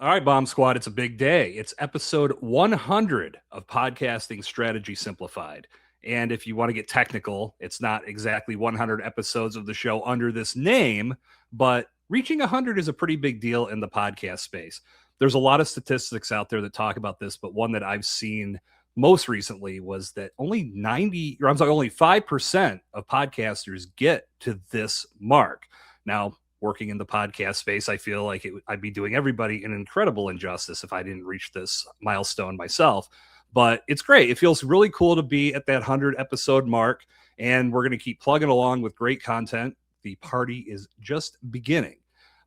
All right, Bomb Squad, it's a big day. It's episode 100 of Podcasting Strategy Simplified. And if you want to get technical, it's not exactly 100 episodes of the show under this name, but reaching 100 is a pretty big deal in the podcast space. There's a lot of statistics out there that talk about this, but one that I've seen most recently was that only 5% of podcasters get to this mark. Now, working in the podcast space, I feel like I'd be doing everybody an incredible injustice if I didn't reach this milestone myself. But it's great. It feels really cool to be at that 100 episode mark, and we're going to keep plugging along with great content. The party is just beginning.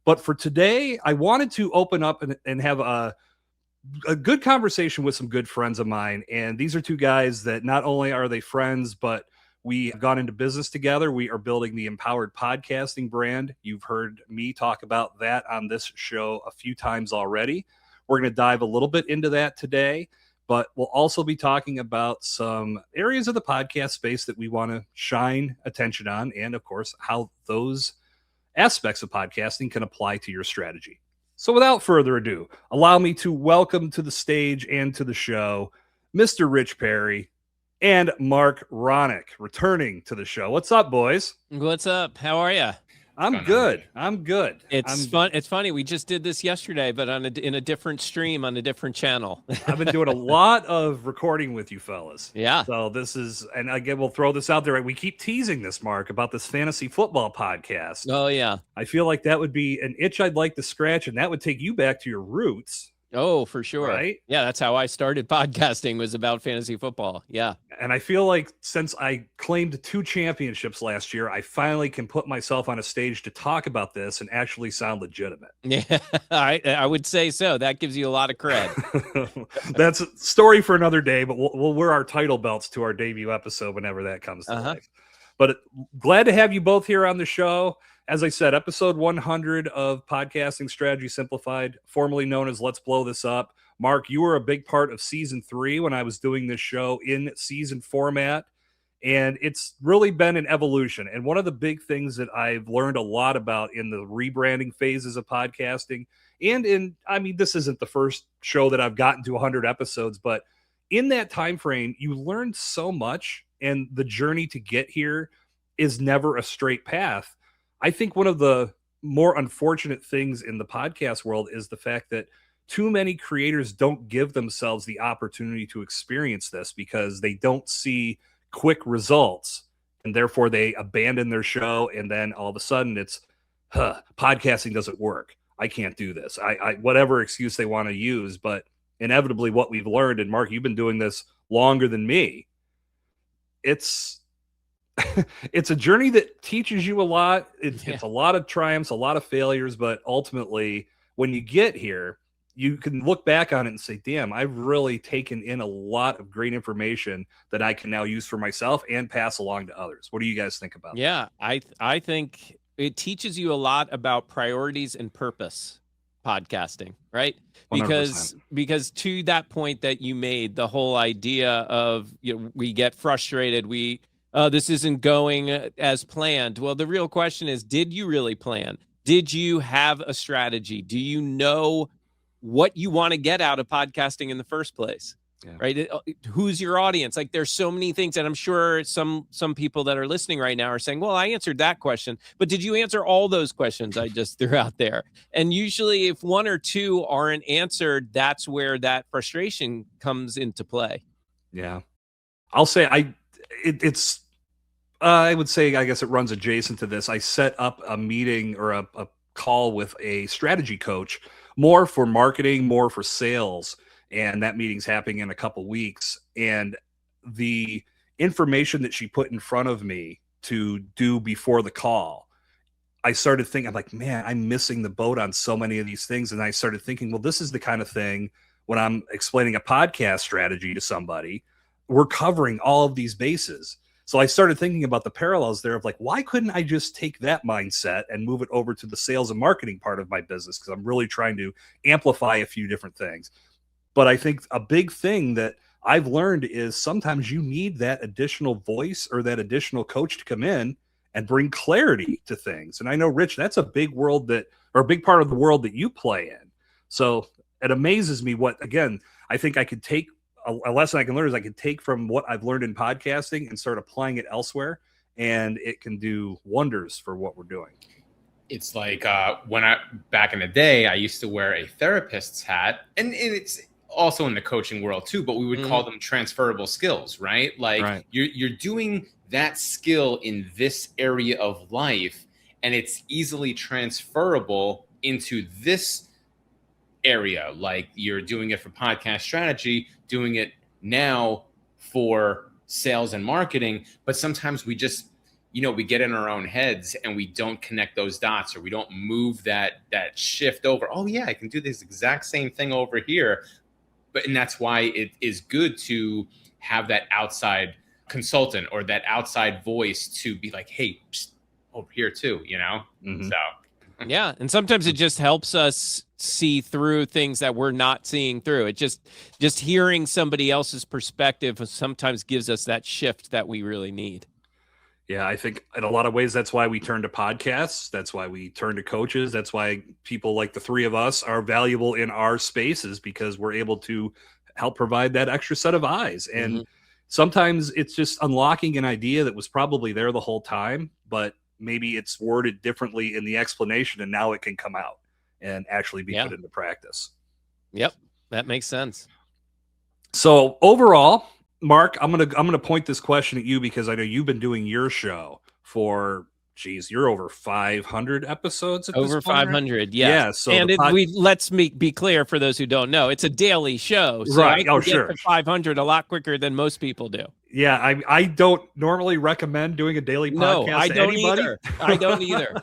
But for today, I wanted to open up and have a good conversation with some good friends of mine. And these are two guys that not only are they friends, but we have gone into business together. We are building the Empowered Podcasting brand. You've heard me talk about that on this show a few times already. We're going to dive a little bit into that today, but we'll also be talking about some areas of the podcast space that we want to shine attention on, and of course, how those aspects of podcasting can apply to your strategy. So without further ado, allow me to welcome to the stage and to the show, Mr. Rich Perry and Marc Ronick, returning to the show. What's up, boys? What's up? How are you? I'm good. I'm good. It's fun. It's funny. We just did this yesterday, but in a different stream on a different channel. I've been doing a lot of recording with you fellas. Yeah. So this is, and again, we'll throw this out there. We keep teasing this, Marc, about this fantasy football podcast. Oh, yeah. I feel like that would be an itch I'd like to scratch, and that would take you back to your roots. Oh, for sure. Right? Yeah, that's how I started podcasting, was about fantasy football. Yeah. And I feel like since I claimed 2 championships last year, I finally can put myself on a stage to talk about this and actually sound legitimate. Yeah, I would say so. That gives you a lot of cred. That's a story for another day, but we'll wear our title belts to our debut episode whenever that comes to life. But glad to have you both here on the show. As I said, episode 100 of Podcasting Strategy Simplified, formerly known as Let's Blow This Up. Marc, you were a big part of season 3 when I was doing this show in season format, and it's really been an evolution. And one of the big things that I've learned a lot about in the rebranding phases of podcasting, this isn't the first show that I've gotten to 100 episodes, but in that time frame, you learn so much, and the journey to get here is never a straight path. I think one of the more unfortunate things in the podcast world is the fact that too many creators don't give themselves the opportunity to experience this because they don't see quick results, and therefore they abandon their show, and then all of a sudden it's, podcasting doesn't work. I can't do this. I whatever excuse they want to use, but inevitably what we've learned, and Marc, you've been doing this longer than me, it's a journey that teaches you a lot. It's a lot of triumphs, a lot of failures, but ultimately when you get here, you can look back on it and say, damn, I've really taken in a lot of great information that I can now use for myself and pass along to others. What do you guys think about that? Yeah, I think it teaches you a lot about priorities and purpose, podcasting, right? 100%. Because to that point that you made, the whole idea of, we get frustrated, this isn't going as planned. Well, the real question is, did you really plan? Did you have a strategy? Do you know what you want to get out of podcasting in the first place? Yeah. Right? Who's your audience? Like, there's so many things, and I'm sure some people that are listening right now are saying, well, I answered that question, but did you answer all those questions I just threw out there? And usually if one or two aren't answered, that's where that frustration comes into play. Yeah. I'll say I would say, I guess it runs adjacent to this. I set up a meeting or a call with a strategy coach, more for marketing, more for sales. And that meeting's happening in a couple weeks. And the information that she put in front of me to do before the call, I started thinking, I'm like, man, I'm missing the boat on so many of these things. And I started thinking, well, this is the kind of thing when I'm explaining a podcast strategy to somebody, we're covering all of these bases. So I started thinking about the parallels there of like, why couldn't I just take that mindset and move it over to the sales and marketing part of my business? Because I'm really trying to amplify a few different things. But I think a big thing that I've learned is sometimes you need that additional voice or that additional coach to come in and bring clarity to things. And I know, Rich, that's a big world a big part of the world that you play in. So it amazes me what, again, I think I could take a lesson I can learn is I could take from what I've learned in podcasting and start applying it elsewhere. And it can do wonders for what we're doing. It's like back in the day, I used to wear a therapist's hat, and it's also in the coaching world too, but we would call them transferable skills, right? Like you're doing that skill in this area of life, and it's easily transferable into this area. Like you're doing it for podcast strategy, doing it now for sales and marketing, but sometimes we just, we get in our own heads and we don't connect those dots, or we don't move that shift over. Oh yeah, I can do this exact same thing over here. And that's why it is good to have that outside consultant or that outside voice to be like, hey, psst, over here too, So yeah, and sometimes it just helps us see through things that we're not seeing through. It just hearing somebody else's perspective sometimes gives us that shift that we really need. Yeah, I think in a lot of ways, that's why we turn to podcasts. That's why we turn to coaches. That's why people like the three of us are valuable in our spaces, because we're able to help provide that extra set of eyes. And sometimes it's just unlocking an idea that was probably there the whole time, but maybe it's worded differently in the explanation, and now it can come out and actually be put into practice. Yep, that makes sense. So overall, Marc, I'm gonna point this question at you, because I know you've been doing your show for, you're over 500 episodes at over this point, 500, right? yes. Yeah. So and let's be clear for those who don't know, it's a daily show, so right? I can get to 500 a lot quicker than most people do. Yeah, I don't normally recommend doing a daily podcast. No, I don't either. I don't either.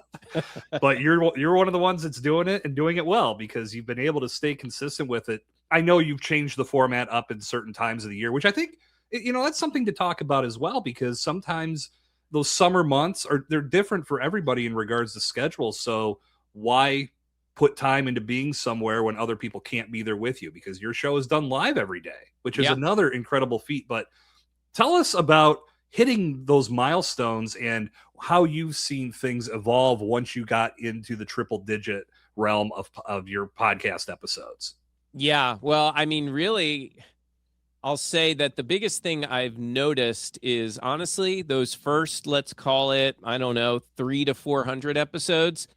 But you're one of the ones that's doing it and doing it well, because you've been able to stay consistent with it. I know you've changed the format up in certain times of the year, which I think, that's something to talk about as well, because sometimes those summer months they're different for everybody in regards to schedule. So why put time into being somewhere when other people can't be there with you? Because your show is done live every day, which is another incredible feat. But tell us about hitting those milestones and how you've seen things evolve once you got into the triple digit realm of your podcast episodes. Yeah, well, I mean, really, I'll say that the biggest thing I've noticed is, honestly, those first, let's call it, 300 to 400 episodes.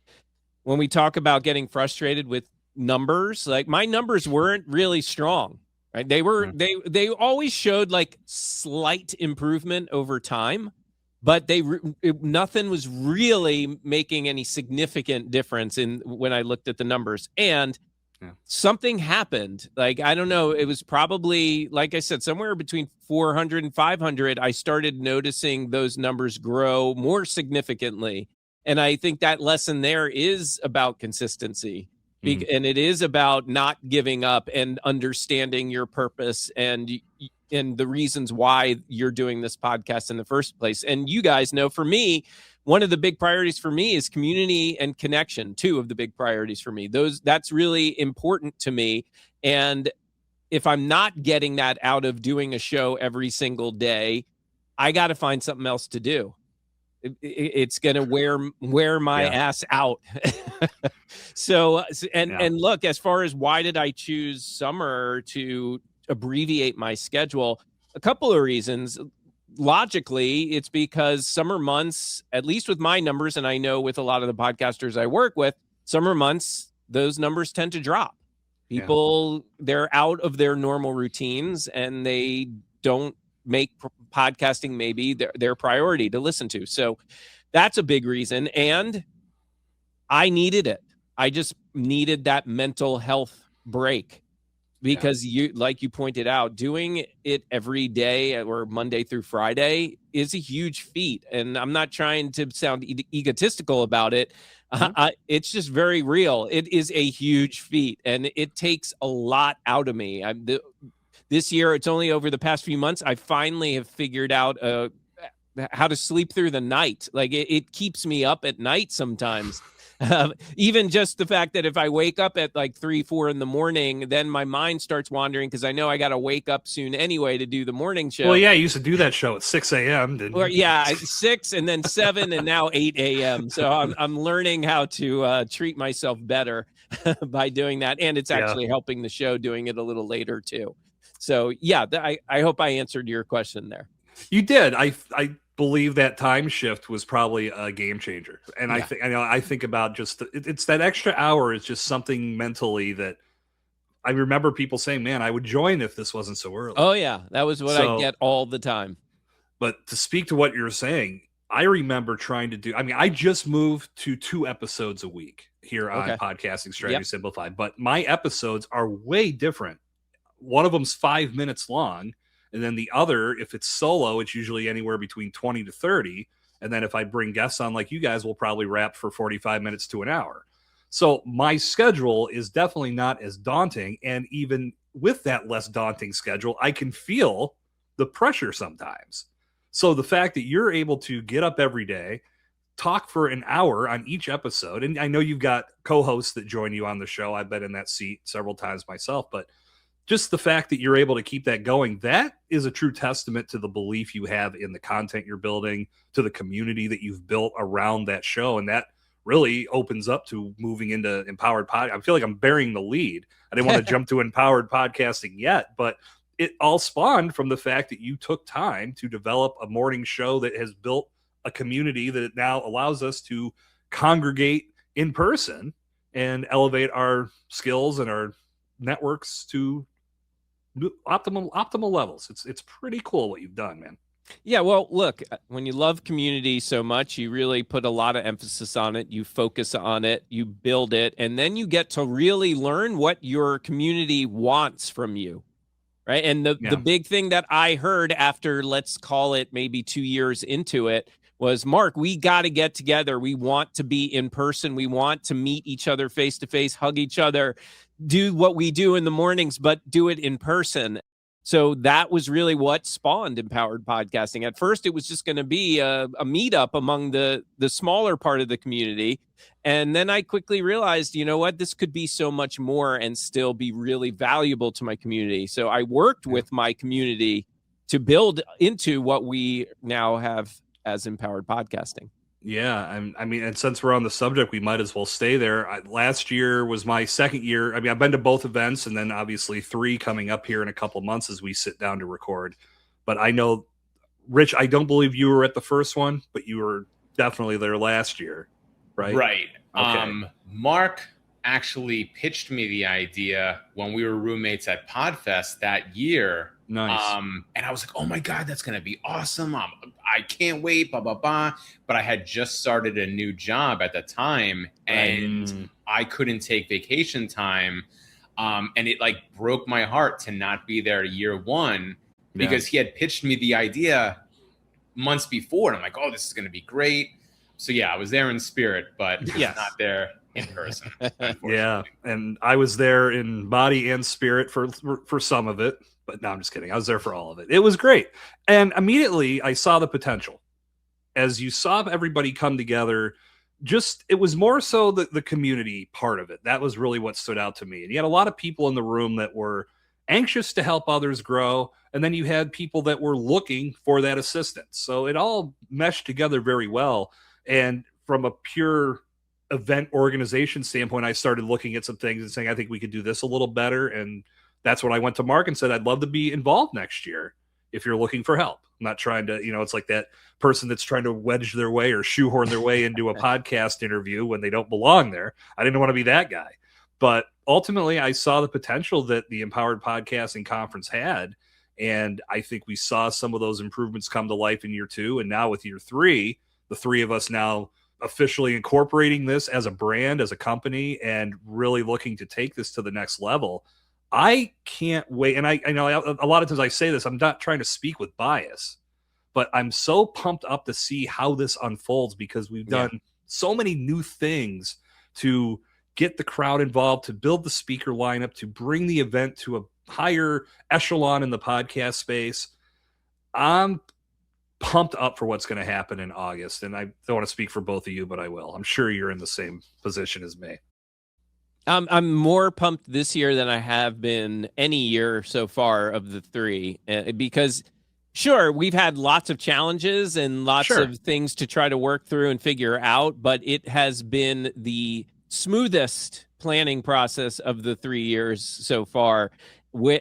When we talk about getting frustrated with numbers, like my numbers weren't really strong, right? They were, they always showed like slight improvement over time, but nothing was really making any significant difference when I looked at the numbers. And something happened. Like, I don't know. It was probably, like I said, somewhere between 400 and 500. I started noticing those numbers grow more significantly. And I think that lesson there is about consistency. And it is about not giving up and understanding your purpose and the reasons why you're doing this podcast in the first place. And you guys know, for me, one of the big priorities for me is community and connection. Two of the big priorities for me. That's really important to me. And if I'm not getting that out of doing a show every single day, I got to find something else to do. It's going to wear my ass out. And look, as far as why did I choose summer to abbreviate my schedule, a couple of reasons. Logically, it's because summer months, at least with my numbers, and I know with a lot of the podcasters I work with, summer months, those numbers tend to drop. People, they're out of their normal routines and they don't make podcasting maybe their priority to listen to. So that's a big reason. And I needed it. I just needed that mental health break. Because like you pointed out, doing it every day or Monday through Friday is a huge feat. And I'm not trying to sound egotistical about it. It's just very real. It is a huge feat and it takes a lot out of me. This year, it's only over the past few months, I finally have figured out how to sleep through the night. Like it keeps me up at night sometimes. Even just the fact that if I wake up at like 3-4 in the morning, then my mind starts wandering because I know I got to wake up soon anyway to do the morning show. Well, yeah, you used to do that show at 6 a.m. Didn't you? Yeah, 6 and then 7 and now 8 a.m. So I'm learning how to treat myself better. by doing that. And it's actually helping the show doing it a little later too. So yeah, I hope I answered your question there. You did. I believe that time shift was probably a game changer. And I think about just, it's that extra hour is just something mentally that I remember people saying, man, I would join if this wasn't so early. Oh yeah. That was what I get all the time. But to speak to what you're saying, I remember trying to do, I just moved to 2 episodes a week here on Podcasting Strategy Simplified, but my episodes are way different. One of them's 5 minutes long. And then the other, if it's solo, it's usually anywhere between 20 to 30. And then if I bring guests on like you guys, we'll probably wrap for 45 minutes to an hour. So my schedule is definitely not as daunting. And even with that less daunting schedule, I can feel the pressure sometimes. So the fact that you're able to get up every day, talk for an hour on each episode, and I know you've got co-hosts that join you on the show. I've been in that seat several times myself, but just the fact that you're able to keep that going, that is a true testament to the belief you have in the content you're building, to the community that you've built around that show. And that really opens up to moving into empowered podcast. I feel like I'm bearing the lead. I didn't want to jump to empowered podcasting yet, but it all spawned from the fact that you took time to develop a morning show that has built a community that now allows us to congregate in person and elevate our skills and our networks to optimal levels. It's pretty cool what you've done, man. Yeah, well, look, when you love community so much, you really put a lot of emphasis on it. You focus on it, you build it, and then you get to really learn what your community wants from you, right? And the big thing that I heard after, let's call it maybe 2 years into it, was, Marc, we got to get together. We want to be in person. We want to meet each other face to face, hug each other, do what we do in the mornings, but do it in person. So that was really what spawned Empowered Podcasting. At first, it was just going to be a meetup among the smaller part of the community. And then I quickly realized, you know what, this could be so much more and still be really valuable to my community. So I worked with my community to build into what we now have as Empowered Podcasting. Yeah, and since we're on the subject, we might as well stay there. Last year was my second year. I've been to both events, and then obviously 3 coming up here in a couple months as we sit down to record. But I know, Rich, I don't believe you were at the first one, but you were definitely there last year, right? Right. Okay. Marc actually pitched me the idea when we were roommates at Podfest that year. Nice. And I was like, oh my God, that's going to be awesome. I can't wait, blah, blah, blah. But I had just started a new job at the time, and I couldn't take vacation time. And it like broke my heart to not be there year one, because he had pitched me the idea months before. And I'm like, oh, this is going to be great. So yeah, I was there in spirit, but not there in person. Yeah. And I was there in body and spirit for some of it. But no, I'm just kidding. I was there for all of it. It was great. And immediately I saw the potential. As you saw everybody come together, it was more so the community part of it. That was really what stood out to me. And you had a lot of people in the room that were anxious to help others grow. And then you had people that were looking for that assistance. So it all meshed together very well. And from a pure event organization standpoint, I started looking at some things and saying, I think we could do this a little better. And that's when I went to Marc and said, I'd love to be involved next year if you're looking for help. I'm not trying to, it's like that person that's trying to wedge their way or shoehorn their way into a podcast interview when they don't belong there. I didn't want to be that guy. But ultimately, I saw the potential that the Empowered Podcasting Conference had. And I think we saw some of those improvements come to life in year 2. And now with year 3, the 3 of us now officially incorporating this as a brand, as a company, and really looking to take this to the next level. I can't wait. And I know a lot of times I say this, I'm not trying to speak with bias, but I'm so pumped up to see how this unfolds, because we've done so many new things to get the crowd involved, to build the speaker lineup, to bring the event to a higher echelon in the podcast space. I'm pumped up for what's going to happen in August. And I don't want to speak for both of you, but I will. I'm sure you're in the same position as me. I'm more pumped this year than I have been any year so far of the 3, because sure, we've had lots of challenges and lots of things to try to work through and figure out, but it has been the smoothest planning process of the 3 years so far.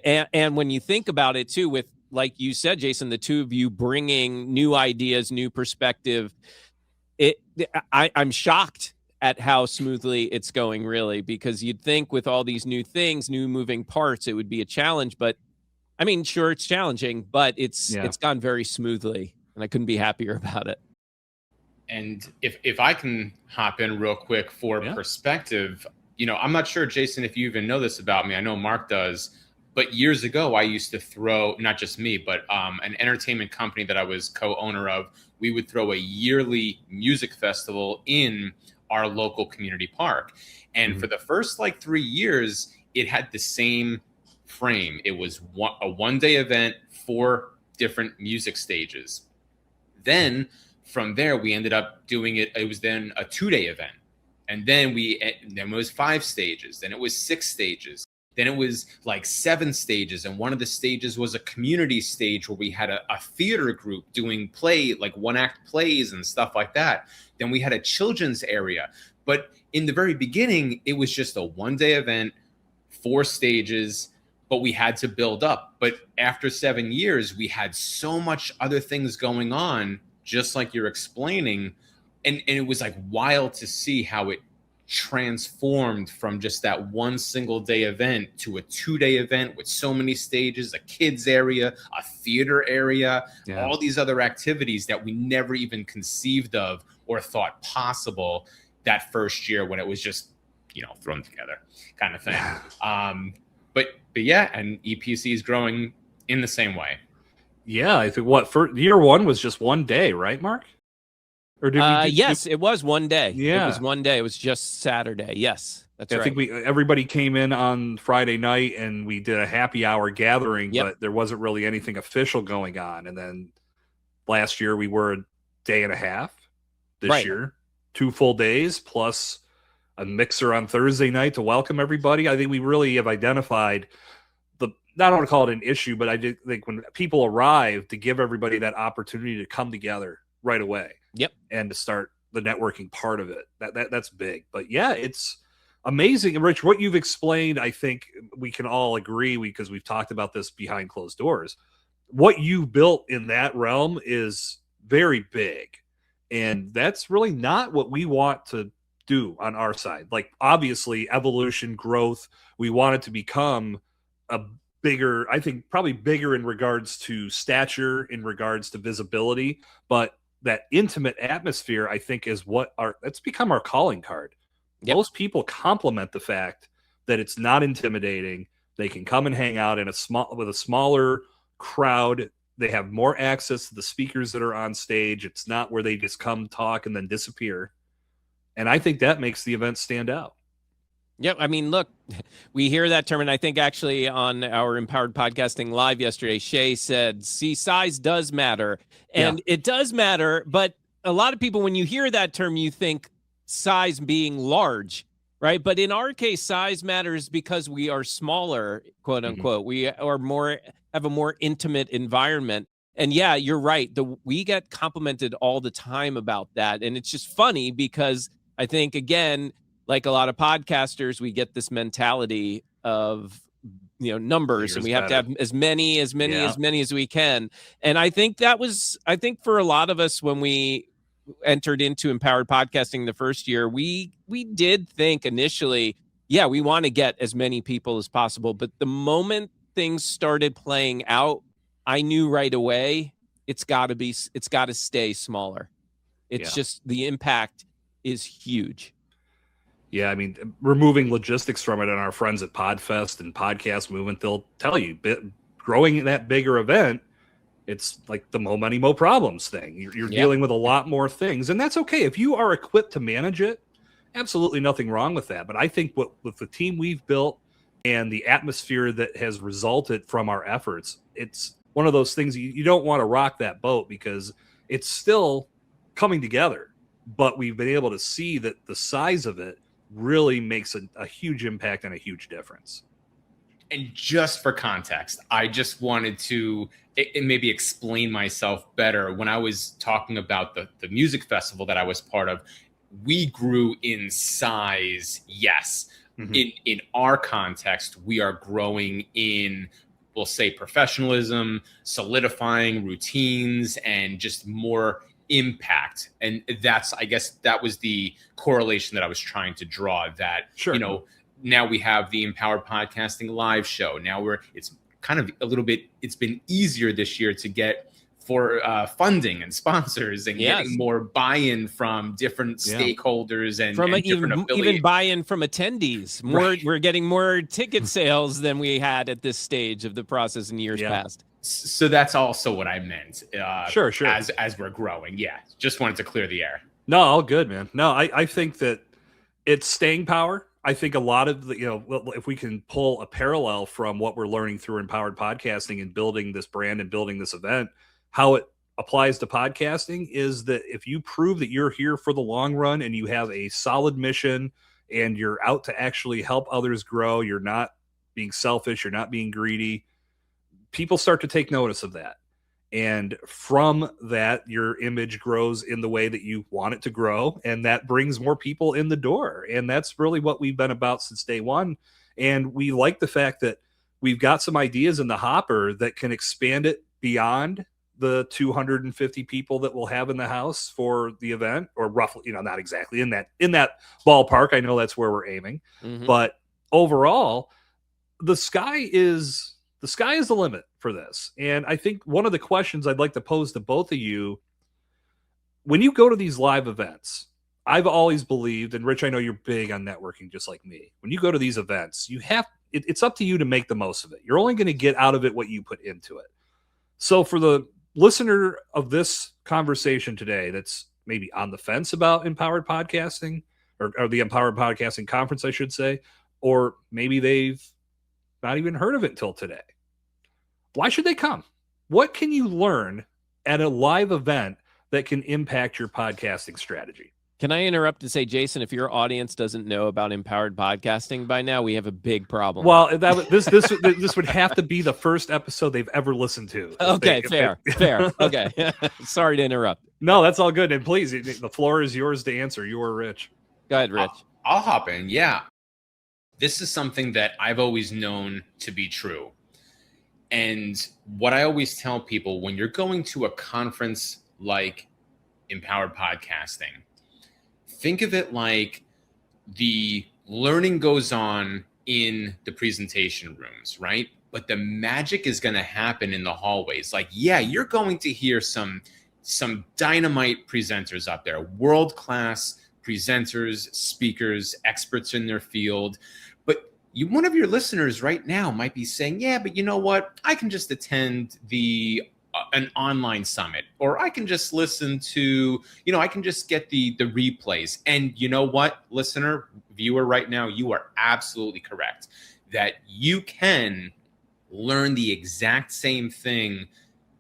And when you think about it too, with, like you said, Jason, the two of you bringing new ideas, new perspective, I'm shocked at how smoothly it's going, really, because you'd think with all these new things, new moving parts, it would be a challenge. But I mean, sure, it's challenging, but it's gone very smoothly, and I couldn't be happier about it. And if I can hop in real quick for perspective, I'm not sure, Jason, if you even know this about me. I know Marc does, but years ago, I used to throw, not just me, but an entertainment company that I was co-owner of, we would throw a yearly music festival in our local community park. And for the first 3 years, it had the same frame. It was a one-day event, 4 different music stages. Then from there, we ended up doing it. It was then a 2-day event. And then it was 5 stages. Then it was 6 stages. Then it was 7 stages. And one of the stages was a community stage where we had a theater group doing one-act plays and stuff like that. Then we had a children's area. But in the very beginning, it was just a one-day event, 4 stages, but we had to build up. But after 7 years, we had so much other things going on, just like you're explaining. And it was wild to see how it transformed from just that one single day event to a 2-day event with so many stages, a kids area, a theater area, all these other activities that we never even conceived of or thought possible that first year, when it was just, thrown together kind of thing. But yeah, and EPC is growing in the same way. Yeah, I think for year 1 was just one day, right, Marc? Or did yes, it was one day. Yeah. It was one day. It was just Saturday. Yes, that's right. I think everybody came in on Friday night and we did a happy hour gathering, but there wasn't really anything official going on. And then last year we were a day and a half. This year, 2 full days plus a mixer on Thursday night to welcome everybody. I think we really have identified I don't want to call it an issue, but I do think when people arrive, to give everybody that opportunity to come together right away. Yep. And to start the networking part of it. That's big. But yeah, it's amazing. And Rich, what you've explained, I think we can all agree, because we've talked about this behind closed doors. What you built in that realm is very big. And that's really not what we want to do on our side. Obviously, evolution, growth, we want it to become a bigger, I think probably bigger in regards to stature, in regards to visibility, but that intimate atmosphere, I think, is that's become our calling card. Most people compliment the fact that it's not intimidating. They can come and hang out with a smaller crowd. They have more access to the speakers that are on stage. It's not where they just come, talk, and then disappear. And I think that makes the event stand out. Yep. I mean, look, we hear that term, and I think actually on our Empowered Podcasting Live yesterday, Shay said, see, size does matter. And it does matter, but a lot of people, when you hear that term, you think size being large, right? But in our case, size matters because we are smaller, quote unquote. We are have a more intimate environment. And yeah, you're right. We get complimented all the time about that. And it's just funny because I think, again, like a lot of podcasters, we get this mentality of, numbers, and we have to have as many as we can. And I think for a lot of us, when we entered into Empowered Podcasting the first year, we did think initially, we want to get as many people as possible. But the moment things started playing out, I knew right away it's got to stay smaller. It's just, the impact is huge. Yeah, I mean, removing logistics from it, and our friends at Podfest and Podcast Movement, they'll tell you, growing that bigger event, it's like the mo money, mo problems thing. You're dealing with a lot more things, and that's okay. If you are equipped to manage it, absolutely nothing wrong with that. But I think with the team we've built and the atmosphere that has resulted from our efforts, it's one of those things you don't want to rock that boat, because it's still coming together. But we've been able to see that the size of it really makes a huge impact and a huge difference. And just for context, I just wanted to maybe explain myself better. When I was talking about the music festival that I was part of, we grew in size. Yes. In our context, we are growing in, we'll say, professionalism, solidifying routines, and just more impact. And that's, I guess that was the correlation that I was trying to draw, that, Sure. you know, now we have the Empowered Podcasting live show. Now it's kind of a little bit, it's been easier this year to get for funding and sponsors, and getting more buy-in from different stakeholders and even buy-in from attendees. We're getting more ticket sales than we had at this stage of the process in years past. So that's also what I meant. Sure. As we're growing. Yeah. Just wanted to clear the air. No, all good, man. No, I think that it's staying power. I think a lot of the, if we can pull a parallel from what we're learning through Empowered Podcasting and building this brand and building this event, how it applies to podcasting is that if you prove that you're here for the long run and you have a solid mission and you're out to actually help others grow, you're not being selfish, you're not being greedy, people start to take notice of that. And from that, your image grows in the way that you want it to grow. And that brings more people in the door. And that's really what we've been about since day one. And we like the fact that we've got some ideas in the hopper that can expand it beyond the 250 people that we'll have in the house for the event, or roughly, not exactly in that ballpark. I know that's where we're aiming, but overall, the sky is the limit for this. And I think one of the questions I'd like to pose to both of you, when you go to these live events, I've always believed, and Rich, I know you're big on networking just like me. When you go to these events, it's up to you to make the most of it. You're only going to get out of it what you put into it. So for the listener of this conversation today that's maybe on the fence about Empowered Podcasting, or the Empowered Podcasting Conference, I should say, or maybe they've not even heard of it until today, why should they come? What can you learn at a live event that can impact your podcasting strategy? Can I interrupt to say, Jason, if your audience doesn't know about Empowered Podcasting by now, we have a big problem. Well, this would have to be the first episode they've ever listened to. Okay, fair. Okay. Sorry to interrupt. No, that's all good. And please, the floor is yours to answer. You are Rich. Go ahead, Rich. I'll hop in. Yeah. This is something that I've always known to be true. And what I always tell people, when you're going to a conference like Empowered Podcasting, think of it like the learning goes on in the presentation rooms, right? But the magic is going to happen in the hallways. Like, yeah, you're going to hear some dynamite presenters up there, world-class presenters, speakers, experts in their field. But one of your listeners right now might be saying, yeah, but you know what? I can just attend an online summit, or I can just listen to, I can just get the replays. And you know what, listener, viewer right now, you are absolutely correct that you can learn the exact same thing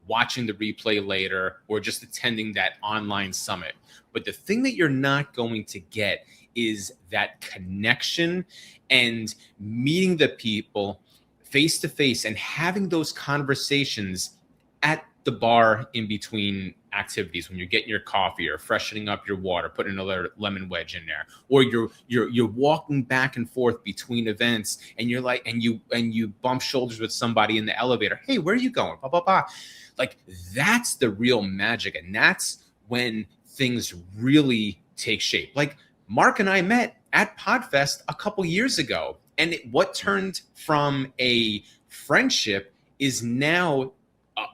watching the replay later or just attending that online summit. But the thing that you're not going to get is that connection and meeting the people face to face and having those conversations at the bar in between activities, when you're getting your coffee or freshening up your water, putting another lemon wedge in there, or you're walking back and forth between events, and you're like, and you bump shoulders with somebody in the elevator. Hey, where are you going? Blah, blah, blah. Like, that's the real magic. And that's when things really take shape. Like, Marc and I met at Podfest a couple years ago, and what turned from a friendship is now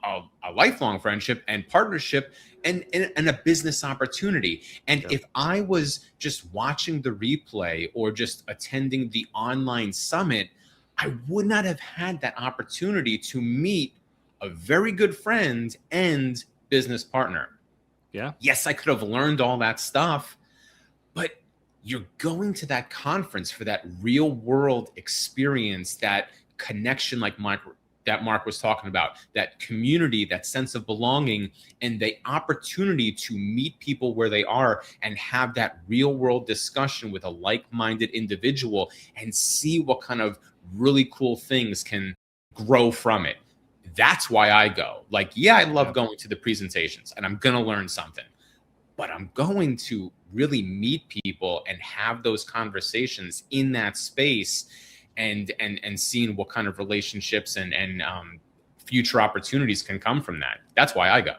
a lifelong friendship and partnership and a business opportunity. And if I was just watching the replay or just attending the online summit, I would not have had that opportunity to meet a very good friend and business partner. Yeah. Yes, I could have learned all that stuff, but you're going to that conference for that real world experience, that connection, like Marc was talking about, that community, that sense of belonging, and the opportunity to meet people where they are and have that real world discussion with a like-minded individual and see what kind of really cool things can grow from it. That's why I go. Like, yeah, I love going to the presentations and I'm going to learn something, but I'm going to really meet people and have those conversations in that space, and seeing what kind of relationships and future opportunities can come from that. That's why I go.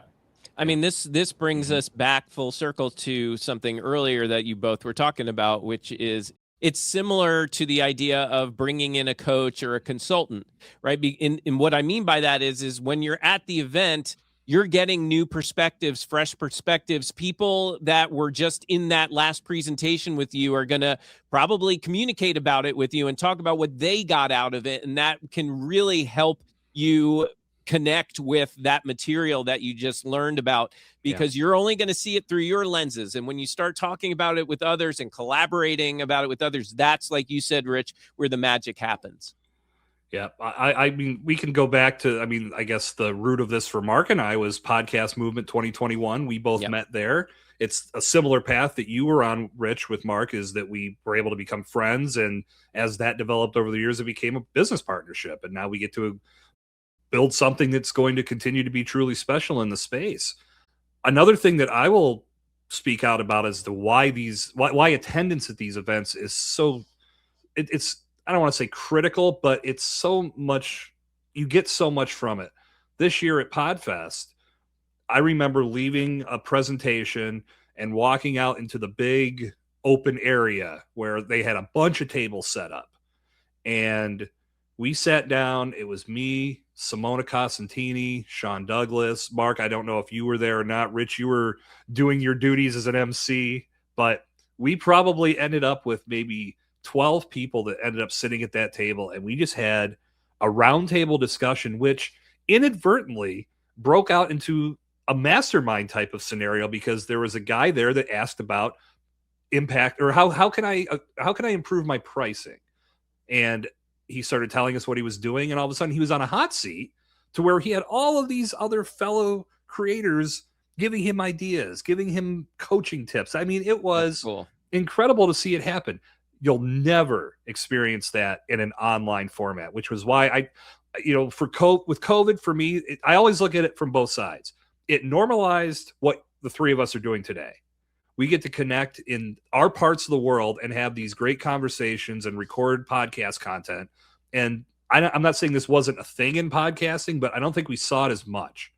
I mean, this brings us back full circle to something earlier that you both were talking about, which is it's similar to the idea of bringing in a coach or a consultant, right? And what I mean by that is when you're at the event, you're getting new perspectives, fresh perspectives. People that were just in that last presentation with you are going to probably communicate about it with you and talk about what they got out of it. And that can really help you connect with that material that you just learned about, because you're only going to see it through your lenses. And when you start talking about it with others and collaborating about it with others, that's, like you said, Rich, where the magic happens. Yeah. I mean, we can go back to, I mean, I guess the root of this for Mark and I was Podcast Movement 2021. We both met there. It's a similar path that you were on, Rich, with Mark, is that we were able to become friends. And as that developed over the years, it became a business partnership. And now we get to build something that's going to continue to be truly special in the space. Another thing that I will speak out about is the why attendance at these events is so, it's, I don't want to say critical, but it's so much, you get so much from it. This year at PodFest, I remember leaving a presentation and walking out into the big open area where they had a bunch of tables set up. And we sat down. It was me, Simona Cosentini, Sean Douglas. Mark, I don't know if you were there or not. Rich, you were doing your duties as an MC, but we probably ended up with maybe 12 people that ended up sitting at that table, and we just had a roundtable discussion, which inadvertently broke out into a mastermind type of scenario, because there was a guy there that asked about impact, or how can I improve my pricing? And he started telling us what he was doing, and all of a sudden he was on a hot seat to where he had all of these other fellow creators giving him ideas, giving him coaching tips. I mean, it was incredible to see it happen. You'll never experience that in an online format, which was why I, with COVID, for me, I always look at it from both sides. It normalized what the three of us are doing today. We get to connect in our parts of the world and have these great conversations and record podcast content. And I'm not saying this wasn't a thing in podcasting, but I don't think we saw it as much.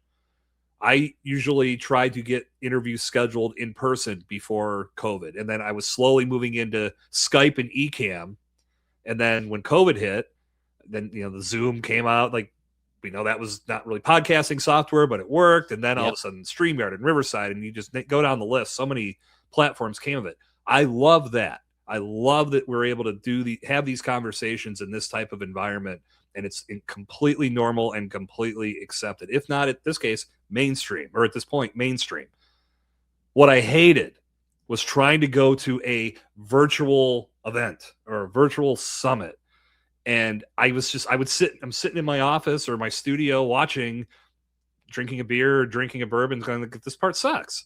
I usually tried to get interviews scheduled in person before COVID. And then I was slowly moving into Skype and Ecamm. And then when COVID hit, then, the Zoom came out. Like, we know that was not really podcasting software, but it worked. And then all of a sudden StreamYard and Riverside, and you just go down the list. So many platforms came of it. I love that. I love that we're able to have these conversations in this type of environment, and it's completely normal and completely accepted. If not, at this case, mainstream, or at this point, mainstream. What I hated was trying to go to a virtual event or a virtual summit. And I'm sitting in my office or my studio watching, drinking a beer or drinking a bourbon, going, this part sucks.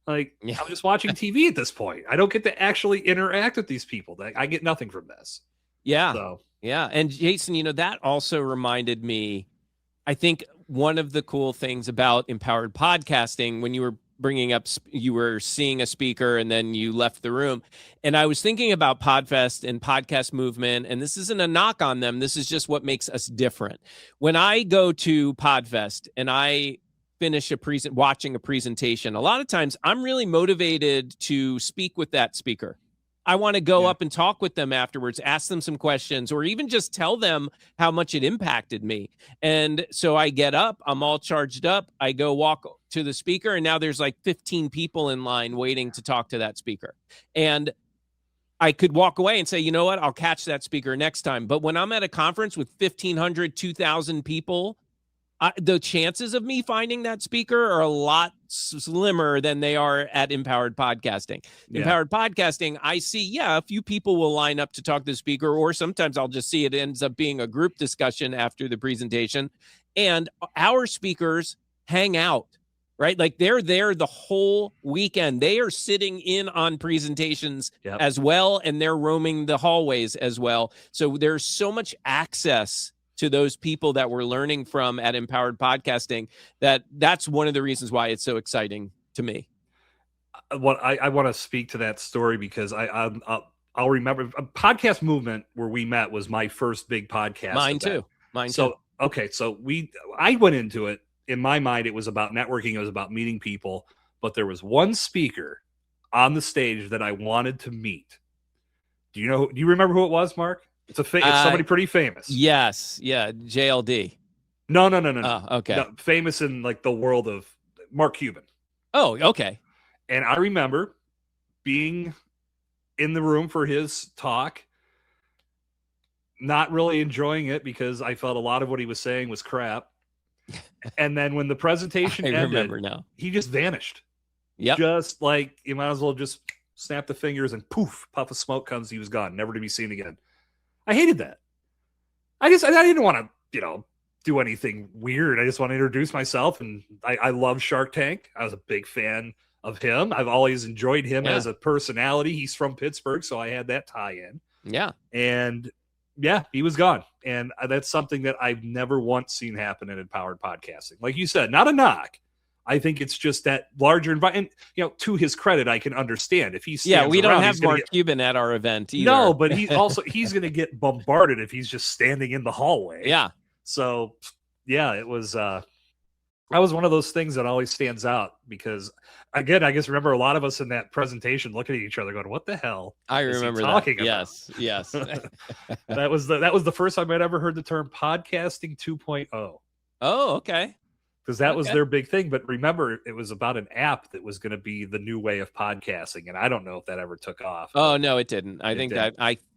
Like, I'm just watching TV at this point. I don't get to actually interact with these people. I get nothing from this. Yeah. So. Yeah. And Jason, that also reminded me, I think one of the cool things about empowered podcasting, when you were bringing up, you were seeing a speaker and then you left the room. And I was thinking about PodFest and Podcast Movement, and this isn't a knock on them. This is just what makes us different. When I go to PodFest and I finish watching a presentation, a lot of times I'm really motivated to speak with that speaker. I want to go up and talk with them afterwards, ask them some questions, or even just tell them how much it impacted me. And so I get up, I'm all charged up. I go walk to the speaker, and now there's like 15 people in line waiting to talk to that speaker. And I could walk away and say, you know what, I'll catch that speaker next time. But when I'm at a conference with 1,500, 2,000 people, the chances of me finding that speaker are a lot slimmer than they are at Empowered Podcasting. Empowered Podcasting, I see, a few people will line up to talk to the speaker, or sometimes I'll just see it ends up being a group discussion after the presentation. And our speakers hang out, right? Like, they're there the whole weekend. They are sitting in on presentations as well, and they're roaming the hallways as well. So there's so much access to those people that we're learning from at Empowered Podcasting that's one of the reasons why it's so exciting to me. what I want to speak to that story because I'll remember a podcast movement where we met was my first big podcast. Mine event. too. Mine so, too. Okay. So I went into it. In my mind, it was about networking. It was about meeting people, but there was one speaker on the stage that I wanted to meet. Do you remember who it was, Mark? It's somebody pretty famous. Yes. Yeah. JLD. No. Oh, okay. No, famous in like the world of Mark Cuban. Oh, okay. And I remember being in the room for his talk, not really enjoying it because I felt a lot of what he was saying was crap. And then when the presentation ended, remember now. He just vanished. Yep. Just like you might as well just snap the fingers and poof, puff of smoke comes. He was gone, never to be seen again. I hated that. I didn't want to, do anything weird. I just want to introduce myself. And I love Shark Tank. I was a big fan of him. I've always enjoyed him as a personality. He's from Pittsburgh, so I had that tie in. Yeah. And yeah, he was gone. And that's something that I've never once seen happen in empowered podcasting. Like you said, not a knock. I think it's just that larger environment. And, to his credit, I can understand if he's we don't have Mark Cuban at our event either. No, but he's going to get bombarded if he's just standing in the hallway. Yeah. So yeah, it was. That was one of those things that always stands out because, again, I guess remember a lot of us in that presentation looking at each other going, "What the hell?" I remember talking that. about? Yes. that was the first time I'd ever heard the term podcasting 2.0. Oh, okay. Because that was their big thing. But remember, it was about an app that was going to be the new way of podcasting. And I don't know if that ever took off. Oh, no, it didn't. I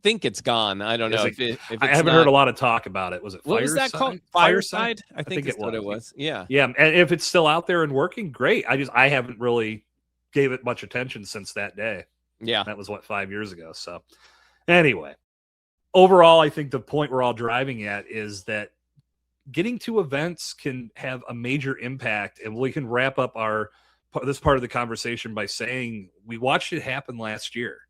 think it's gone. I don't know. If I haven't heard a lot of talk about it. Was it Fireside? What was that called? Fireside? I think it's what it was. Yeah. Yeah. And if it's still out there and working, great. I haven't really gave it much attention since that day. Yeah. That was 5 years ago. So anyway, overall, I think the point we're all driving at is that getting to events can have a major impact, and we can wrap up this part of the conversation by saying we watched it happen last year.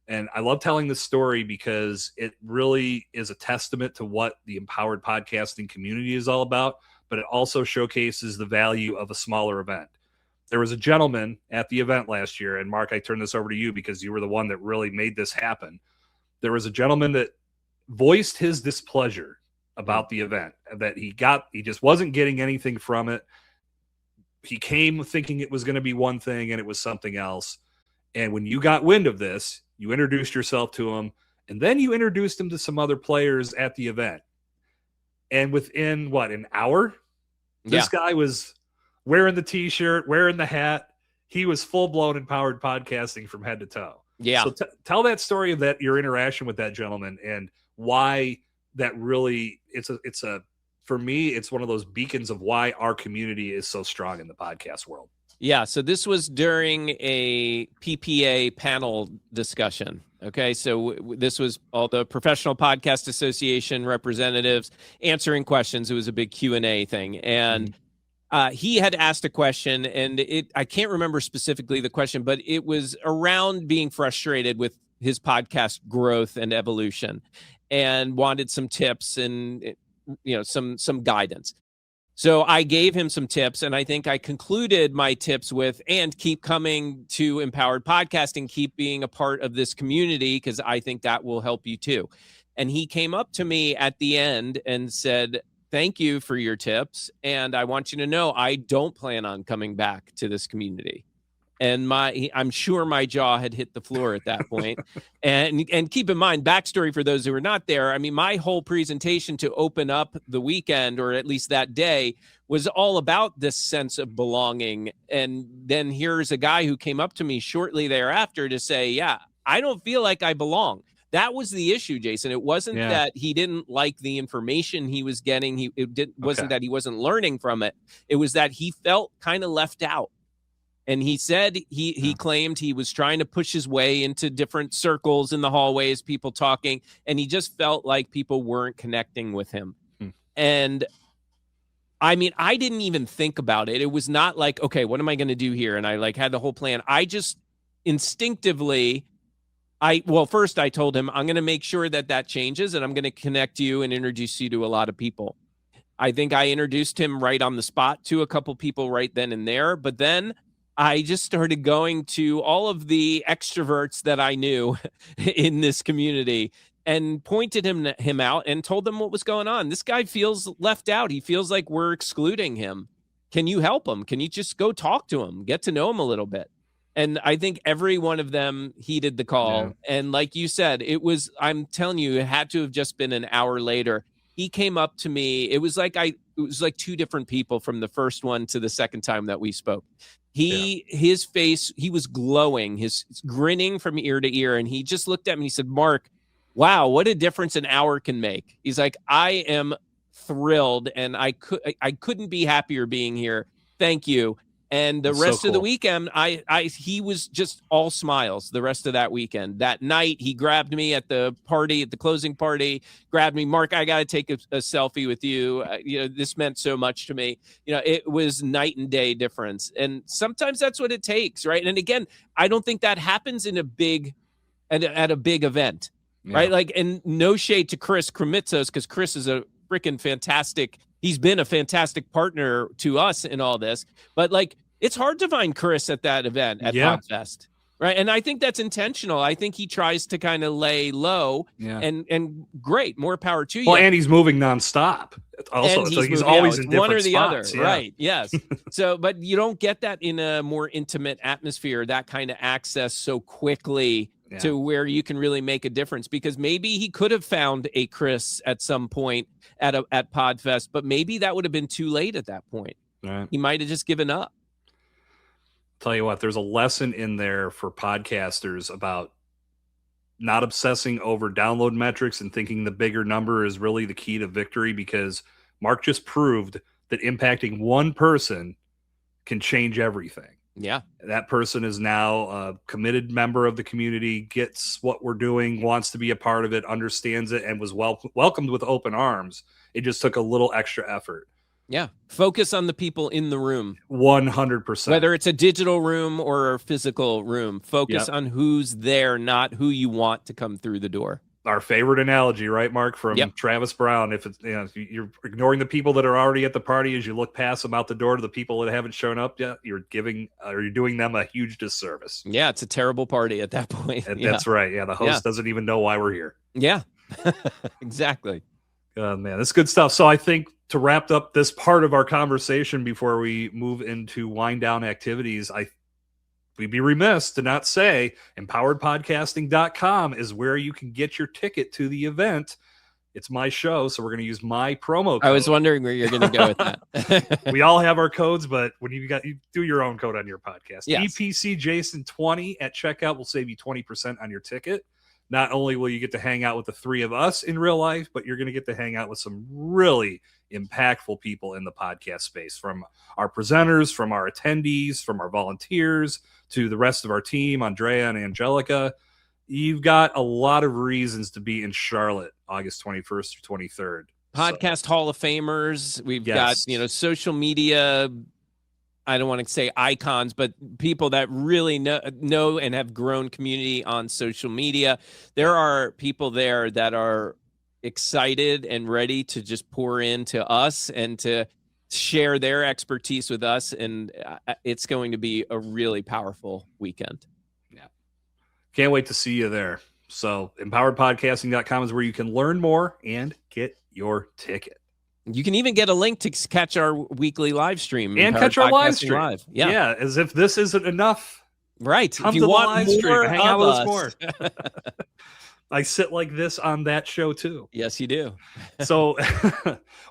And I love telling this story because it really is a testament to what the empowered podcasting community is all about, but it also showcases the value of a smaller event. There was a gentleman at the event last year, and Mark, I turn this over to you because you were the one that really made this happen. There was a gentleman that voiced his displeasure about the event, that he just wasn't getting anything from it. He came thinking it was going to be one thing and it was something else. And when you got wind of this, you introduced yourself to him, and then you introduced him to some other players at the event. And within an hour, this guy was wearing the t-shirt, wearing the hat. He was full-blown empowered podcasting from head to toe. Yeah. So tell that story of your interaction with that gentleman and why that really for me, it's one of those beacons of why our community is so strong in the podcast world. Yeah. So this was during a PPA panel discussion. Okay. So this was all the Professional Podcast Association representatives answering questions. It was a big Q&A thing. And he had asked a question, and I can't remember specifically the question, but it was around being frustrated with his podcast growth and evolution, and wanted some tips and some guidance. So I gave him some tips, and I think I concluded my tips with, and keep coming to Empowered Podcasting, keep being a part of this community, because I think that will help you too. And he came up to me at the end and said, "Thank you for your tips, and I want you to know I don't plan on coming back to this community." And I'm sure my jaw had hit the floor at that point. And keep in mind, backstory for those who are not there. I mean, my whole presentation to open up the weekend, or at least that day, was all about this sense of belonging. And then here's a guy who came up to me shortly thereafter to say, "Yeah, I don't feel like I belong." That was the issue, Jason. It wasn't that he didn't like the information he was getting. Wasn't that he wasn't learning from it. It was that he felt kind of left out. And he said he claimed he was trying to push his way into different circles in the hallways, people talking, and he just felt like people weren't connecting with him. And I mean, I didn't even think about it. It was not like, okay, what am I going to do here? And I had the whole plan. I just instinctively, first I told him, I'm going to make sure that changes, and I'm going to connect you and introduce you to a lot of people. I think I introduced him right on the spot to a couple people right then and there. But then I just started going to all of the extroverts that I knew in this community and pointed him out and told them what was going on. This guy feels left out. He feels like we're excluding him. Can you help him? Can you just go talk to him, get to know him a little bit? And I think every one of them heeded the call. Yeah. And like you said, I'm telling you, it had to have just been an hour later. He came up to me. It was like two different people from the first one to the second time that we spoke. His face, he was glowing, his grinning from ear to ear. And he just looked at me and he said, Marc, wow, what a difference an hour can make. He's like, I am thrilled and I couldn't be happier being here. Thank you. And the rest of the weekend, he was just all smiles the rest of that weekend. That night, he grabbed me at the closing party, grabbed me, Marc, I got to take a selfie with you. This meant so much to me. It was night and day difference. And sometimes that's what it takes, right? And again, I don't think that happens at a big event, right? Like, and no shade to Chris Kremitzos, because Chris is a freaking fantastic. He's been a fantastic partner to us in all this, but like, it's hard to find Chris at that event at PodFest, right? And I think that's intentional. I think he tries to kind of lay low, and great, more power to you. Well, and he's moving nonstop. Also, he's always in different one or the spots. other, right? Yes. So, but you don't get that in a more intimate atmosphere, that kind of access so quickly to where you can really make a difference. Because maybe he could have found a Chris at some point at PodFest, but maybe that would have been too late at that point. Right. He might have just given up. Tell you what, there's a lesson in there for podcasters about not obsessing over download metrics and thinking the bigger number is really the key to victory, because Marc just proved that impacting one person can change everything. Yeah. That person is now a committed member of the community, gets what we're doing, wants to be a part of it, understands it, and was welcomed with open arms. It just took a little extra effort. Yeah. Focus on the people in the room. 100%. Whether it's a digital room or a physical room, focus on who's there, not who you want to come through the door. Our favorite analogy, right, Marc, from Travis Brown. If it's, you're ignoring the people that are already at the party as you look past them out the door to the people that haven't shown up yet, you're doing them a huge disservice. Yeah. It's a terrible party at that point. That's right. Yeah. The host doesn't even know why we're here. Yeah, exactly. Man, that's good stuff. So I think to wrap up this part of our conversation before we move into wind down activities, we'd be remiss to not say empoweredpodcasting.com is where you can get your ticket to the event. It's my show, so we're going to use my promo code. I was wondering where you're going to go with that. We all have our codes, but when you do your own code on your podcast. Yes. EPC Jason 20 at checkout will save you 20% on your ticket. Not only will you get to hang out with the three of us in real life, but you're going to get to hang out with some really impactful people in the podcast space, from our presenters, from our attendees, from our volunteers, to the rest of our team, Andrea and Angelica. You've got a lot of reasons to be in Charlotte, August 21st or 23rd. Podcast Hall of Famers. We've got, social media, I don't want to say icons, but people that really know and have grown community on social media. There are people there that are excited and ready to just pour into us and to share their expertise with us. And it's going to be a really powerful weekend. Yeah. Can't wait to see you there. So empoweredpodcasting.com is where you can learn more and get your ticket. You can even get a link to catch our weekly live stream and catch our live stream. Live. Yeah, as if this isn't enough. Right. Come if you to want the live more stream, hang out with us more. I sit like this on that show too. Yes, you do. So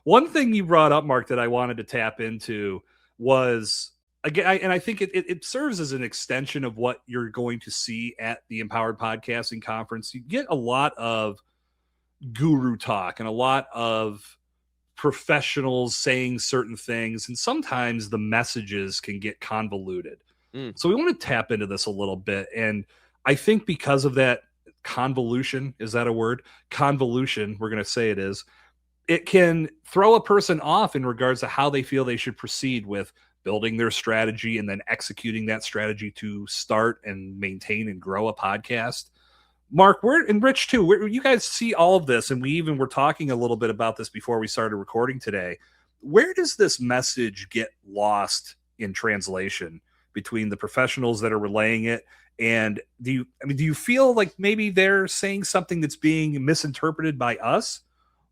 one thing you brought up, Marc, that I wanted to tap into was, again, and I think it serves as an extension of what you're going to see at the Empowered Podcasting Conference. You get a lot of guru talk and a lot of professionals saying certain things, and sometimes the messages can get convoluted. So we want to tap into this a little bit, and I think because of that convolution, is that a word? Convolution, we're going to say it is. It can throw a person off in regards to how they feel they should proceed with building their strategy and then executing that strategy to start and maintain and grow a podcast. Marc, and Rich too, where you guys see all of this, and we even were talking a little bit about this before we started recording today. Where does this message get lost in translation? between the professionals that are relaying it. And do you feel like maybe they're saying something that's being misinterpreted by us?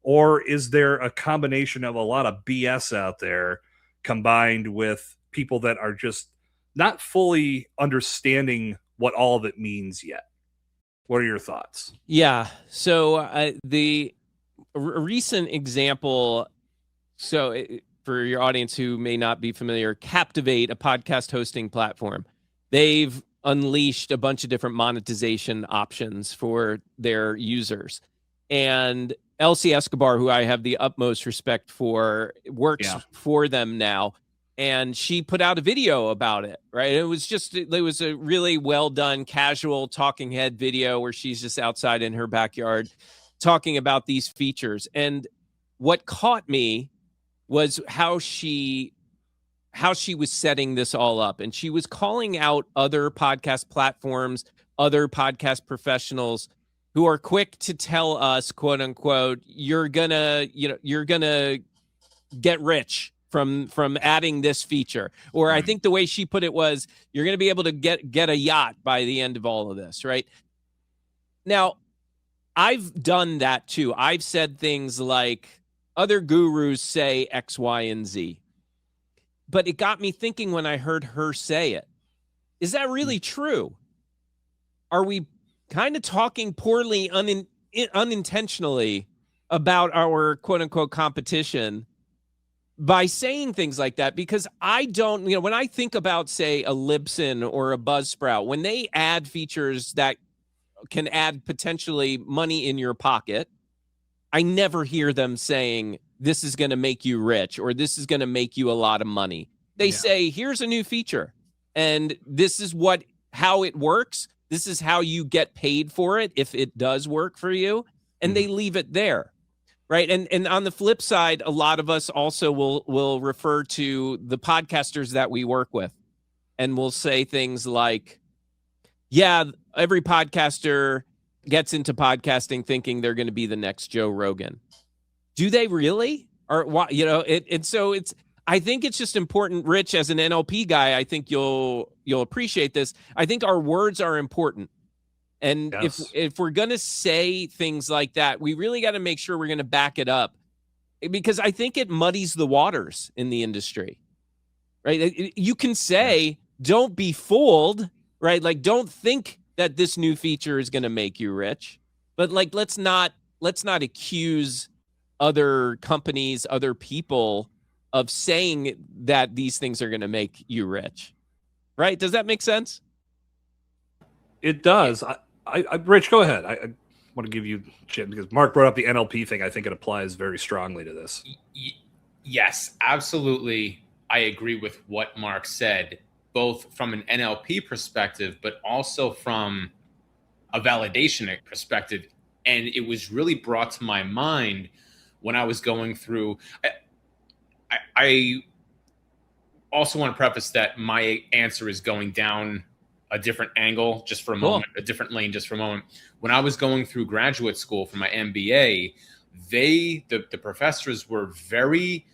Or is there a combination of a lot of BS out there combined with people that are just not fully understanding what all of it means yet? What are your thoughts? Yeah. So the recent example, for your audience who may not be familiar, Captivate, a podcast hosting platform, they've unleashed a bunch of different monetization options for their users. And Elsie Escobar, who I have the utmost respect for, works for them now. And she put out a video about it, right? It was a really well done, casual talking head video where she's just outside in her backyard talking about these features. And what caught me was how she was setting this all up. And she was calling out other podcast platforms, other podcast professionals who are quick to tell us, quote unquote, you're gonna get rich from adding this feature. Or I think the way she put it was, you're going to be able to get a yacht by the end of all of this, right? Now, I've done that too. I've said things like, other gurus say X, Y, and Z. But it got me thinking when I heard her say it. Is that really true? Are we kind of talking poorly, unintentionally about our quote unquote competition by saying things like that? Because I don't, when I think about, say, a Libsyn or a Buzzsprout, when they add features that can add potentially money in your pocket, I never hear them saying, this is going to make you rich or this is going to make you a lot of money. They say, here's a new feature and this is how it works. This is how you get paid for it if it does work for you. And they leave it there. Right. And on the flip side, a lot of us also will refer to the podcasters that we work with and will say things like, yeah, every podcaster gets into podcasting thinking they're going to be the next Joe Rogan. Do they really? Or why? So I think it's just important, Rich, as an NLP guy, I think you'll appreciate this. I think our words are important. And if we're going to say things like that, we really got to make sure we're going to back it up, because I think it muddies the waters in the industry, right? You can say, don't be fooled, right? Like, don't think that this new feature is going to make you rich, but like, let's not accuse other companies, other people of saying that these things are going to make you rich, right? Does that make sense? It does. Rich, go ahead. I want to give you Jim, because Mark brought up the NLP thing. I think it applies very strongly to this. Yes, absolutely. I agree with what Mark said, both from an NLP perspective, but also from a validation perspective. And it was really brought to my mind when I was going through. I also want to preface that my answer is going down a different angle just for a moment, a different lane just for a moment. When I was going through graduate school for my MBA, the professors were very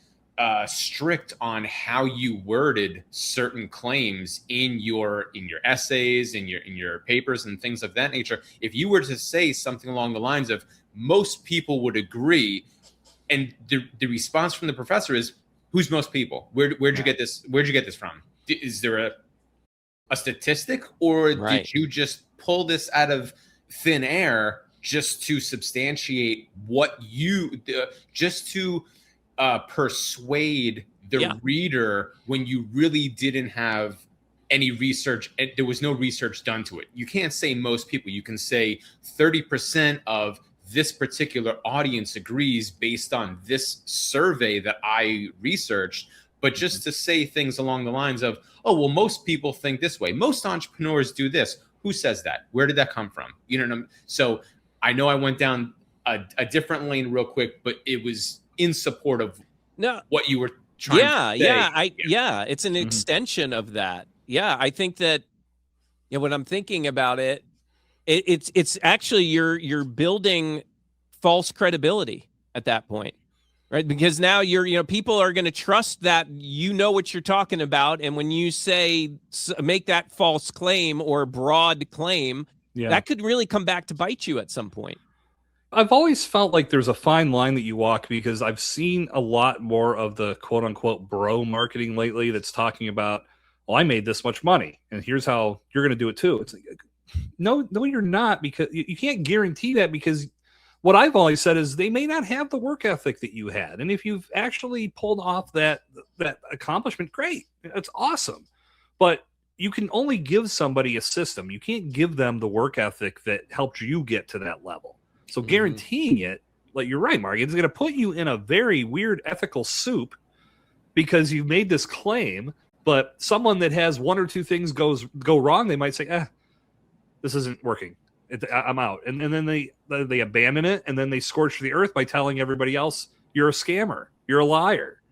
strict on how you worded certain claims in your essays, in your papers and things of that nature. If you were to say something along the lines of, most people would agree, and the response from the professor is, who's most people? Where'd you get this? Where'd you get this from? Is there a statistic, or did you just pull this out of thin air just to substantiate what just to persuade the reader when you really didn't have any research? There was no research done to it. You can't say most people. You can say 30% of this particular audience agrees based on this survey that I researched. But just to say things along the lines of, oh, well, most people think this way. Most entrepreneurs do this. Who says that? Where did that come from? You know what I mean? So I know I went down a different lane real quick, but it was in support of what you were trying to say. It's an extension of that. Yeah, I think that, when I'm thinking about it, it's actually you're building false credibility at that point. Right, because now people are going to trust that you know what you're talking about, and when you make that false claim or broad claim, that could really come back to bite you at some point. I've always felt like there's a fine line that you walk, because I've seen a lot more of the quote unquote bro marketing lately that's talking about, well, I made this much money and here's how you're going to do it too. It's like, no, you're not, because you can't guarantee that, because what I've always said is they may not have the work ethic that you had. And if you've actually pulled off that accomplishment, great. It's awesome. But you can only give somebody a system. You can't give them the work ethic that helped you get to that level. So guaranteeing it, like you're right, Marc, it's going to put you in a very weird ethical soup because you've made this claim, but someone that has one or two things go wrong, they might say, this isn't working. I'm out. And then they abandon it, and then they scorch the earth by telling everybody else, you're a scammer. You're a liar.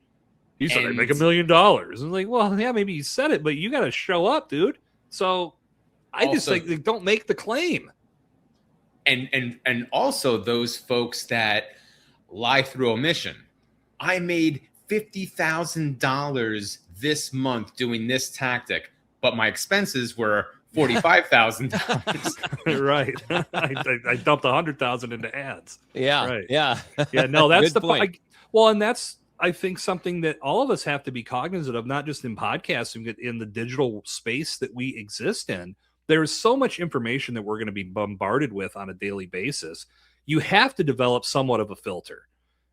You said I'd make $1 million. And like, well, yeah, maybe you said it, but you got to show up, dude. So I just think don't make the claim. And also those folks that lie through omission. I made $50,000 this month doing this tactic, but my expenses were $45,000. Right. I dumped $100,000 into ads. Yeah. Right. Yeah. Yeah. No, that's the point. Well, and that's, I think, something that all of us have to be cognizant of, not just in podcasting, but in the digital space that we exist in. There's so much information that we're going to be bombarded with on a daily basis. You have to develop somewhat of a filter,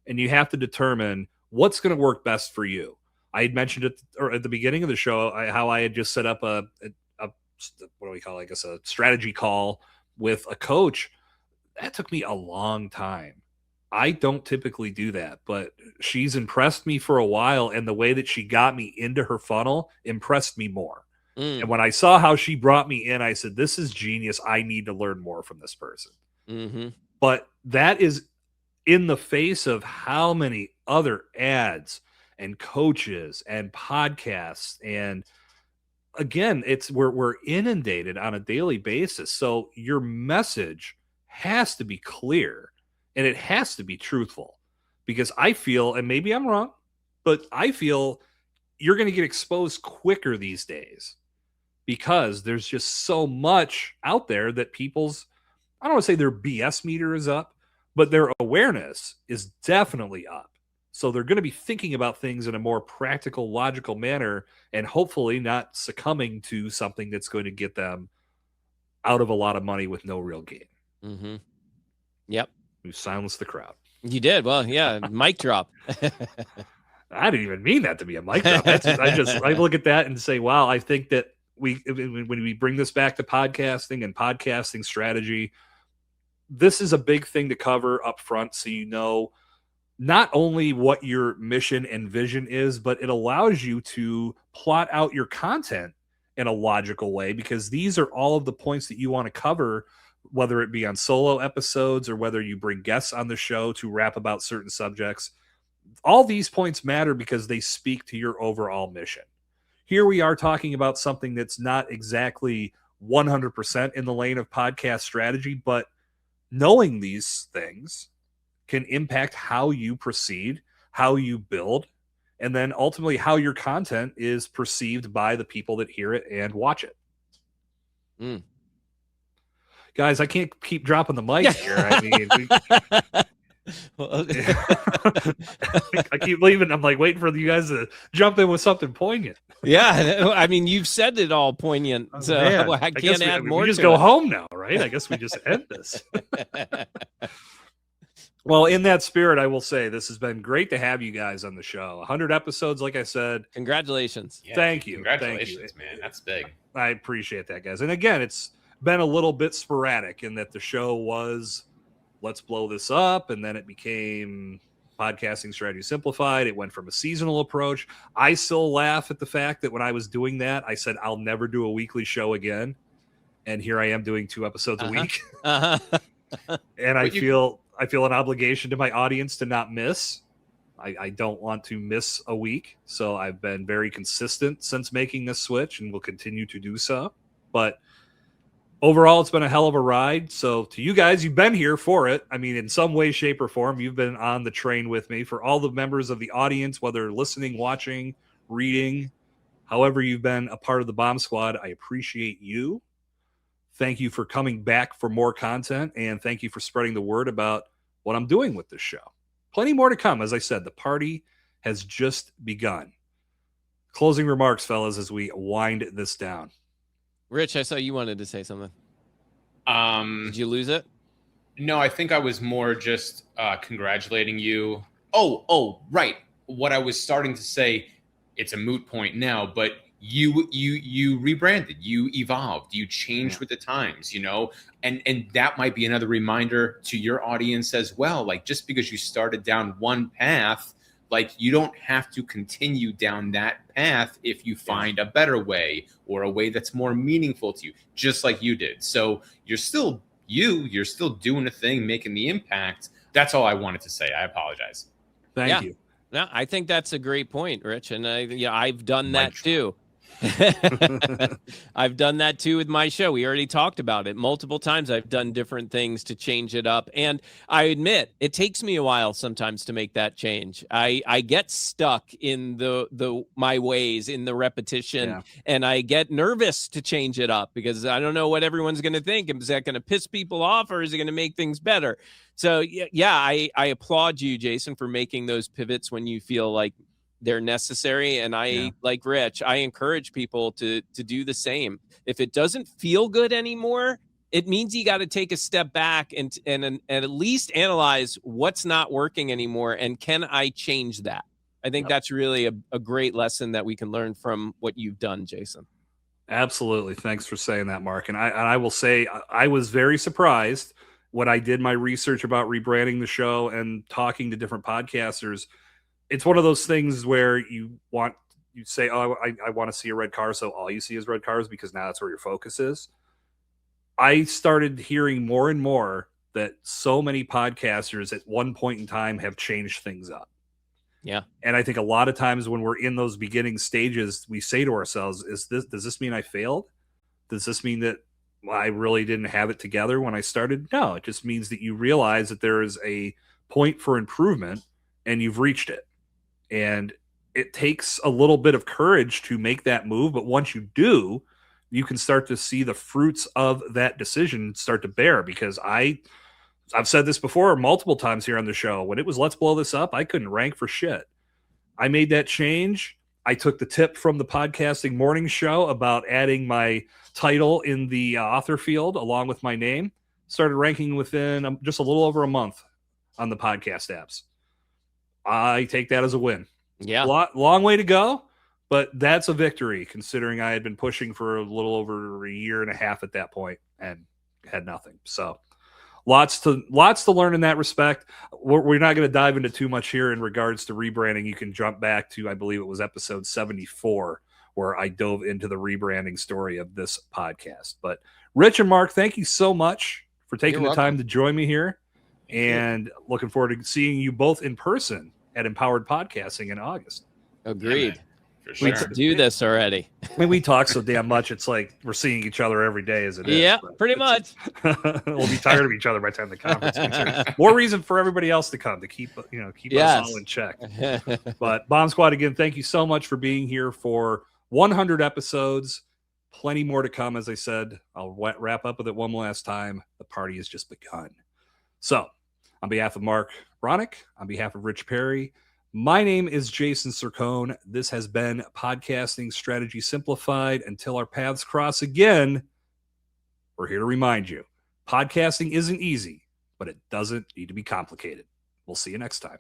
and you have to determine what's going to work best for you. I had mentioned it at the beginning of the show, how I had just set up a what do we call it? I guess a strategy call with a coach. That took me a long time. I don't typically do that, but she's impressed me for a while, and the way that she got me into her funnel impressed me more. And when I saw how she brought me in, I said, this is genius. I need to learn more from this person. But that is in the face of how many other ads and coaches and podcasts. And again, we're inundated on a daily basis. So your message has to be clear, and it has to be truthful, because I feel, and maybe I'm wrong, but I feel you're going to get exposed quicker these days, because there's just so much out there that people's, I don't want to say their BS meter is up, but their awareness is definitely up. So they're going to be thinking about things in a more practical, logical manner, and hopefully not succumbing to something that's going to get them out of a lot of money with no real gain. Yep. You silenced the crowd. You did. Well, yeah. Mic drop. I didn't even mean that to be a mic drop. I look at that and say, wow, I think that when we bring this back to podcasting and podcasting strategy, this is a big thing to cover up front, so you know not only what your mission and vision is, but it allows you to plot out your content in a logical way, because these are all of the points that you want to cover, whether it be on solo episodes or whether you bring guests on the show to rap about certain subjects. All these points matter because they speak to your overall mission. Here we are talking about something that's not exactly 100% in the lane of podcast strategy, but knowing these things can impact how you proceed, how you build, and then ultimately how your content is perceived by the people that hear it and watch it. Guys, I can't keep dropping the mic here. I mean, I keep leaving. I'm like waiting for you guys to jump in with something poignant. Yeah, I mean, you've said it all poignant, so I can't add more. We just go home now, right? I guess we just end this. Well, in that spirit, I will say this has been great to have you guys on the show. 100 episodes, like I said. Congratulations. Yeah, Thank you. Congratulations, man. That's big. I appreciate that, guys. And again, it's been a little bit sporadic in that the show was, let's blow this up, and then it became Podcasting Strategy Simplified. It went from a seasonal approach. I still laugh at the fact that when I was doing that, I said, I'll never do a weekly show again. And here I am doing 2 episodes a week. And I feel an obligation to my audience to not miss. I don't want to miss a week. So I've been very consistent since making this switch and will continue to do so. But overall, it's been a hell of a ride. So to you guys, you've been here for it. I mean, in some way, shape, or form, you've been on the train with me. For all the members of the audience, whether listening, watching, reading, however you've been a part of the Bomb Squad, I appreciate you. Thank you for coming back for more content, and thank you for spreading the word about what I'm doing with this show. Plenty more to come. As I said, the party has just begun. Closing remarks, fellas, as we wind this down. Rich, I saw you wanted to say something. Did you lose it? No, I think I was more just congratulating you. Oh, right. What I was starting to say, it's a moot point now, but you rebranded, you evolved, you changed with the times, and that might be another reminder to your audience as well. Like, just because you started down one path, like, you don't have to continue down that path if you find a better way or a way that's more meaningful to you, just like you did. So you're still you're still doing a thing, making the impact. That's all I wanted to say. I apologize. Thank you. No, I think that's a great point, Rich. And I've done that too. I've done that too with my show. We already talked about it multiple times. I've done different things to change it up, and I admit it takes me a while sometimes to make that change. I get stuck in my ways, in the repetition, and I get nervous to change it up because I don't know what everyone's going to think. Is that going to piss people off, or is it going to make things better? So I applaud you, Jason, for making those pivots when you feel like they're necessary. And like Rich, I encourage people to do the same. If it doesn't feel good anymore, it means you got to take a step back and at least analyze what's not working anymore. And can I change that? I think that's really a great lesson that we can learn from what you've done, Jason. Absolutely. Thanks for saying that, Mark. And I will say I was very surprised when I did my research about rebranding the show and talking to different podcasters. It's one of those things where you say, oh, I want to see a red car. So all you see is red cars because now that's where your focus is. I started hearing more and more that so many podcasters at one point in time have changed things up. Yeah. And I think a lot of times when we're in those beginning stages, we say to ourselves, does this mean I failed? Does this mean that I really didn't have it together when I started? No, it just means that you realize that there is a point for improvement and you've reached it. And it takes a little bit of courage to make that move. But once you do, you can start to see the fruits of that decision start to bear. Because I've said this before multiple times here on the show. When it was Let's Blow This Up, I couldn't rank for shit. I made that change. I took the tip from the Podcasting Morning Show about adding my title in the author field along with my name. Started ranking within just a little over a month on the podcast apps. I take that as a win. Yeah. Long way to go, but that's a victory considering I had been pushing for a little over a year and a half at that point and had nothing. So lots to learn in that respect. We're not going to dive into too much here in regards to rebranding. You can jump back to, I believe it was episode 74, where I dove into the rebranding story of this podcast. But Rich and Mark, thank you so much for taking the time to join me here. And looking forward to seeing you both in person at Empowered Podcasting in August. Agreed. Yeah, for sure. Let's do this already. I mean, we talk so damn much. It's like we're seeing each other every day as it is. Yeah, pretty much. We'll be tired of each other by the time the conference gets here. More reason for everybody else to come to keep us all in check. But Bomb Squad, again, thank you so much for being here for 100 episodes. Plenty more to come. As I said, I'll wrap up with it one last time. The party has just begun. So, on behalf of Marc Ronick, on behalf of Rich Perry, my name is Jason Sircone. This has been Podcasting Strategy Simplified. Until our paths cross again, we're here to remind you, podcasting isn't easy, but it doesn't need to be complicated. We'll see you next time.